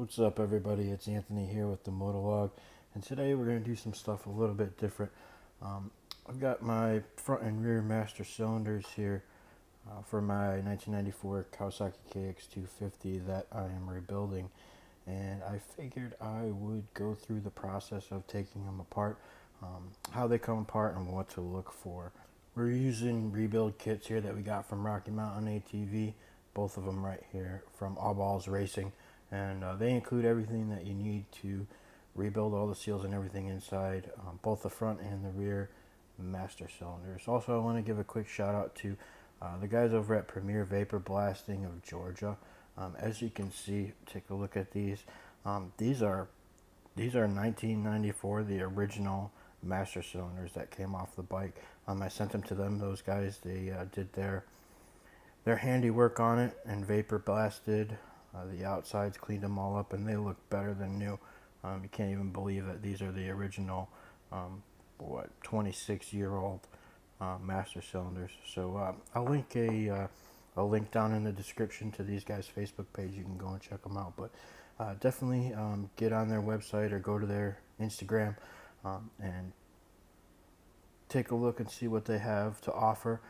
What's up, everybody? It's Anthony here with the Motovlog, and today we're going to do some stuff a little bit different. I've got my front and rear master cylinders here for my 1994 Kawasaki KX250 that I am rebuilding, and I figured I would go through the process of taking them apart, how they come apart, and what to look for. We're using rebuild kits here that we got from Rocky Mountain ATV, both of them right here from All Balls Racing. And they include everything that you need to rebuild all the seals and everything inside both the front and the rear master cylinders. Also, I want to give a quick shout out to the guys over at Premier Vapor Blasting of Georgia. As you can see, take a look at these. These are 1994, the original master cylinders that came off the bike. I sent them to them. Those guys, they did their handiwork on it and vapor blasted the outsides, cleaned them all up, and they look better than new. You can't even believe that these are the original 26-year-old master cylinders. So I'll link a link down in the description to these guys' Facebook page. You can go and check them out. But definitely get on their website or go to their Instagram and take a look and see what they have to offer.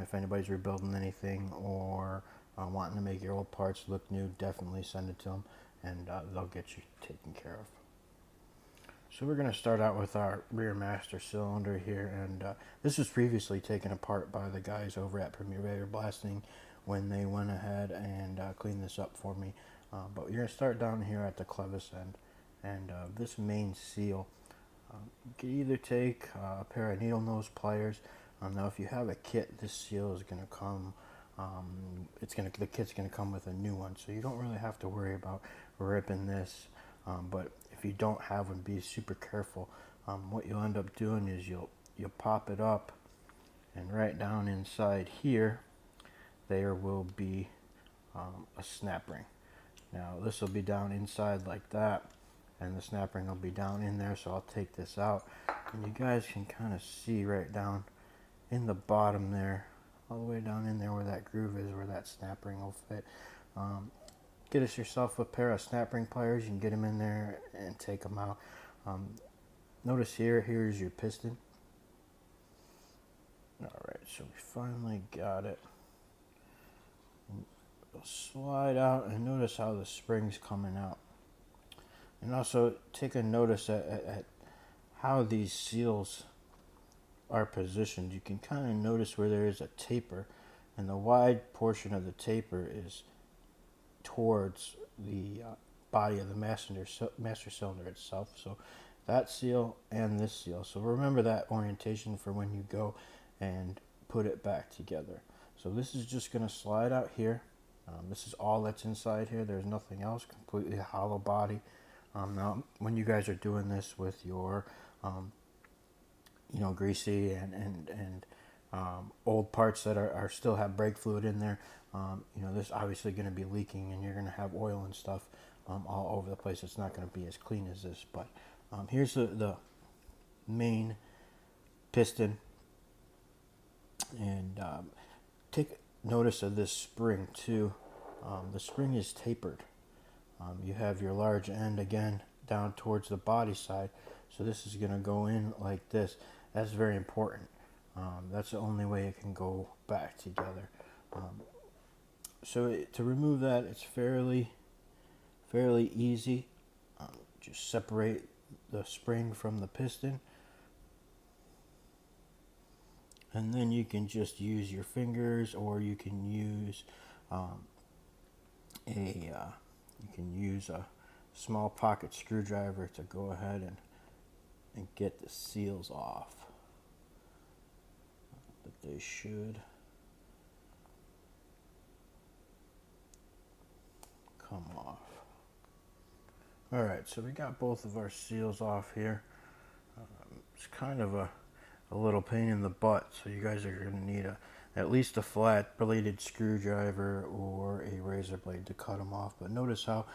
If anybody's rebuilding anything or wanting to make your old parts look new, definitely send it to them, and they'll get you taken care of. So we're going to start out with our rear master cylinder here, and this was previously taken apart by the guys over at Premier Vapor Blasting when they went ahead and cleaned this up for me. But you're going to start down here at the clevis end, and this main seal. You can either take a pair of needle nose pliers. Now, if you have a kit, this seal is going to come. The kit's going to come with a new one, so you don't really have to worry about ripping this. But if you don't have one, be super careful. What you'll end up doing is you'll pop it up, and right down inside here, there will be a snap ring. Now, this will be down inside like that, and the snap ring will be down in there. So I'll take this out, and you guys can kind of see right down in the bottom there, all the way down in there where that groove is, where that snap ring will fit. Get us yourself a pair of snap ring pliers. You can get them in there and take them out. Notice here's your piston. Alright, so we finally got it. It'll slide out, and notice how the spring's coming out. And also take a notice at how these seals are positioned. You can kind of notice where there is a taper, and the wide portion of the taper is towards the body of the master cylinder itself. So that seal and this seal. So remember that orientation for when you go and put it back together. So this is just going to slide out here. This is all that's inside here. There's nothing else. Completely hollow body. Now, when you guys are doing this with your greasy and old parts that are still have brake fluid in there, this obviously going to be leaking, and you're going to have oil and stuff all over the place. It's not going to be as clean as this. But here's the main piston, and take notice of this spring too. The spring is tapered. You have your large end again down towards the body side, so this is going to go in like this. That's very important. That's the only way it can go back together. To remove that, it's fairly easy. Just separate the spring from the piston, and then you can just use your fingers, or you can use a small pocket screwdriver to go ahead and get the seals off. But they should come off. Alright, so we got both of our seals off here. It's kind of a little pain in the butt, so you guys are going to need at least a flat bladed screwdriver or a razor blade to cut them off. But notice how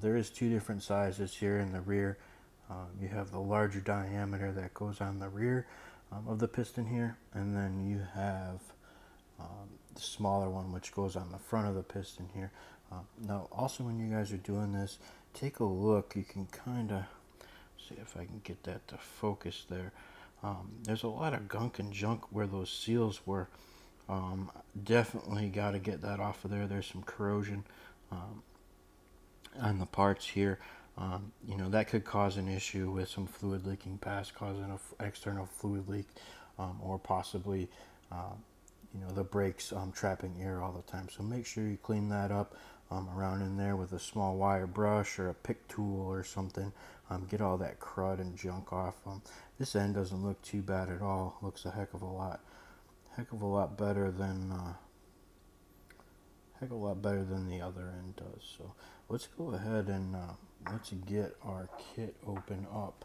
there is two different sizes here in the rear. You have the larger diameter that goes on the rear of the piston here, and then you have the smaller one which goes on the front of the piston here. Now also, when you guys are doing this, take a look, you can kind of see if I can get that to focus there. There's a lot of gunk and junk where those seals were. Definitely got to get that off of there. There's some corrosion on the parts here. You know, that could cause an issue with some fluid leaking past, causing an external fluid leak, or possibly you know, the brakes trapping air all the time. So make sure you clean that up around in there with a small wire brush or a pick tool or something. Get all that crud and junk off. This end doesn't look too bad at all. Looks a heck of a lot better than the other end does. So let's go ahead and let's get our kit open up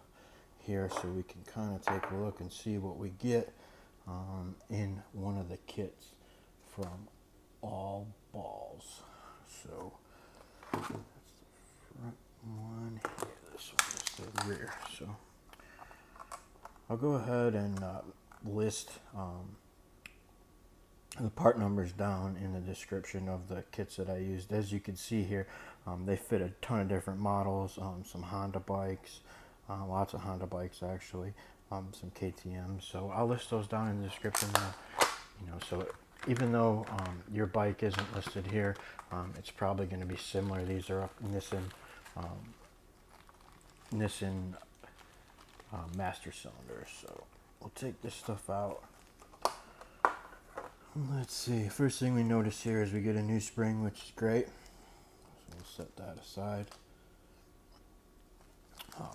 here so we can kind of take a look and see what we get in one of the kits from All Balls. So that's the front one here. This one is the rear. So I'll go ahead and list the part numbers down in the description of the kits that I used. As you can see here, they fit a ton of different models, some Honda bikes, lots of Honda bikes actually, some KTMs. So I'll list those down in the description. You know, so even though your bike isn't listed here, it's probably going to be similar. These are Nissan master cylinders. So we'll take this stuff out. Let's see, first thing we notice here is we get a new spring, which is great. So we'll set that aside.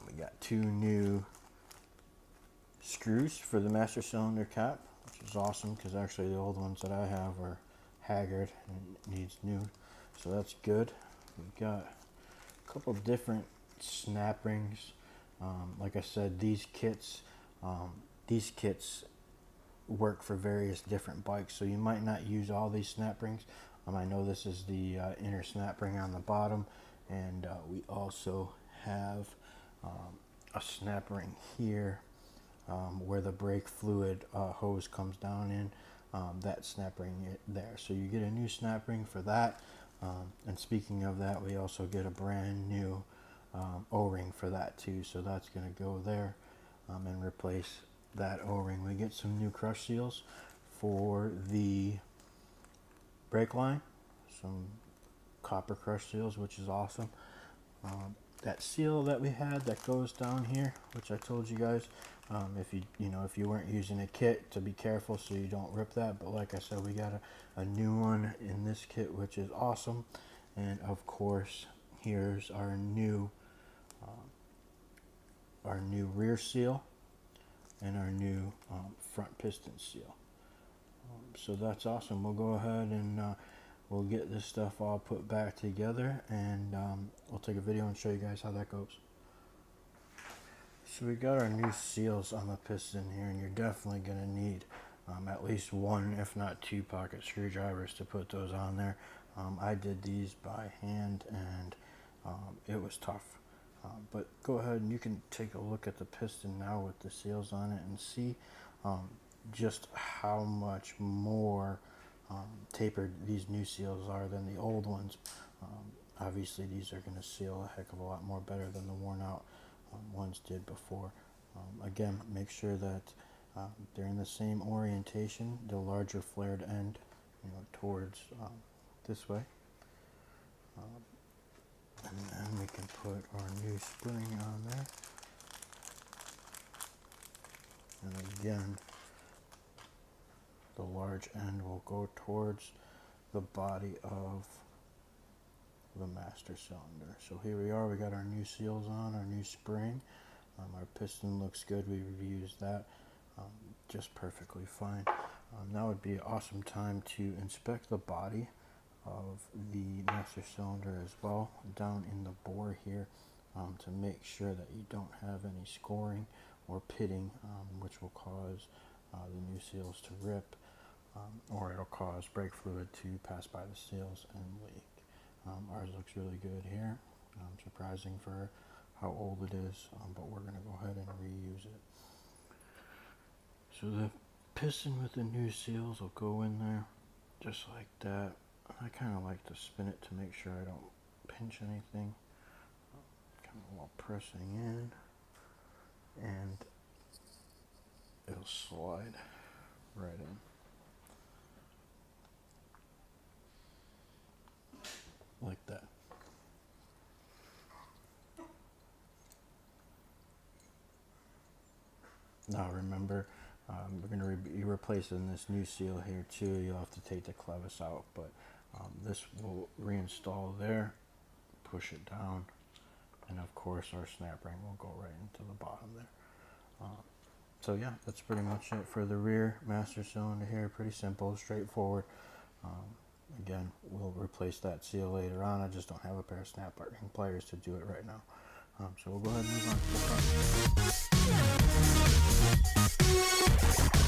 We got 2 new screws for the master cylinder cap, which is awesome because actually the old ones that I have are haggard and needs new. So that's good. We've got a couple different snap rings. Like I said, these kits work for various different bikes, so you might not use all these snap rings. I know this is the inner snap ring on the bottom, and we also have a snap ring here where the brake fluid hose comes down in, that snap ring there. So you get a new snap ring for that, and speaking of that, we also get a brand new O-ring for that too, so that's going to go there and replace that O-ring. We get some new crush seals for the brake line, some copper crush seals, which is awesome. That seal that we had that goes down here, which I told you guys, if you weren't using a kit, to be careful so you don't rip that. But like I said, we got a new one in this kit, which is awesome. And of course, here's our new rear seal and our new front piston seal. So that's awesome. We'll go ahead and we'll get this stuff all put back together, and we'll take a video and show you guys how that goes. So we got our new seals on the piston here, and you're definitely going to need at least 1, if not 2 pocket screwdrivers to put those on there. I did these by hand, and it was tough. But go ahead and you can take a look at the piston now with the seals on it and see just how much more tapered these new seals are than the old ones. Obviously these are going to seal a heck of a lot more better than the worn out ones did before. Again, make sure that they're in the same orientation, the larger flared end, towards this way. And then we can put our new spring on there. And again, the large end will go towards the body of the master cylinder. So here we are, we got our new seals on, our new spring. Our piston looks good, we reused that just perfectly fine. Now would be an awesome time to inspect the body of the master cylinder as well, down in the bore here, to make sure that you don't have any scoring or pitting, which will cause the new seals to rip, or it'll cause brake fluid to pass by the seals and leak. Ours looks really good here, surprising for how old it is, but we're going to go ahead and reuse it. So the piston with the new seals will go in there just like that. I kind of like to spin it to make sure I don't pinch anything. while pressing in, and it'll slide right in. Like that. Now remember, we're going to be replacing this new seal here too. You'll have to take the clevis out, but this will reinstall there, push it down, and of course our snap ring will go right into the bottom there. So yeah, that's pretty much it for the rear master cylinder here. Pretty simple, straightforward. Again, we'll replace that seal later on. I just don't have a pair of snap ring pliers to do it right now. So we'll go ahead and move on to the front.